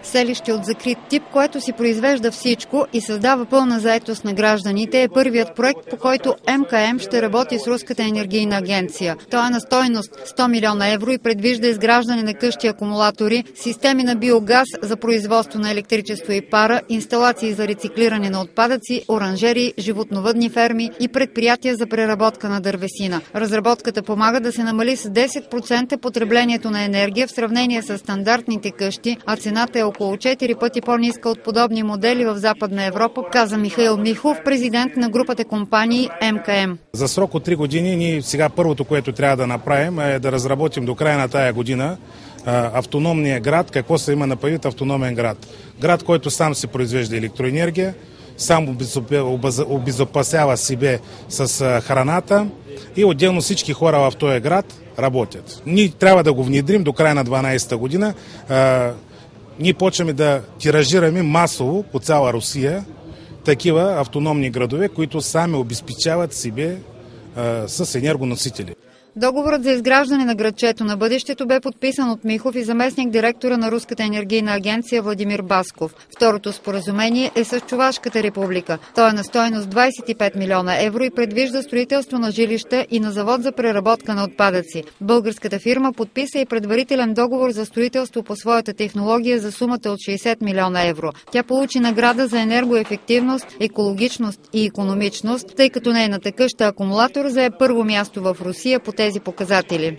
Селище от закрит тип, което си произвежда всичко и създава пълна заетост на гражданите, е първият проект, по който МКМ ще работи с Руската енергийна агенция. Той е на стойност 100 милиона евро и предвижда изграждане на къщи акумулатори, системи на биогаз за производство на електричество и пара, инсталации за рециклиране на отпадъци, оранжерии, животновъдни ферми и предприятия за преработка на дървесина. Разработката помага да се намали с 10% потреблението на енергия в сравнение с стандартните къщи, а цената е около 4 пъти по-ниска от подобни модели в Западна Европа, каза Михаил Михов, президент на групата компании МКМ. За срок от 3 години ние сега първото, което трябва да направим, е да разработим до края на тая година автономния град. Какво се има на предвид автономен град? Град, който сам се произвежда електроенергия, сам обезопасява себе с храната и отделно всички хора в този град работят. Ние трябва да го внедрим до края на 2012 година. Ние почваме да тиражираме масово по цяла Русия такива автономни градове, които сами обезпечават себе с енергоносители. Договорът за изграждане на градчето на бъдещето бе подписан от Михов и заместник директора на Руската енергийна агенция Владимир Басков. Второто споразумение е с Чувашката република. То е на стойност 25 милиона евро и предвижда строителство на жилища и на завод за преработка на отпадъци. Българската фирма подписа и предварителен договор за строителство по своята технология за сумата от 60 милиона евро. Тя получи награда за енергоефективност, екологичност и икономичност, тъй като нейната къща акумулатор зае първо място в Русия по тези показатели.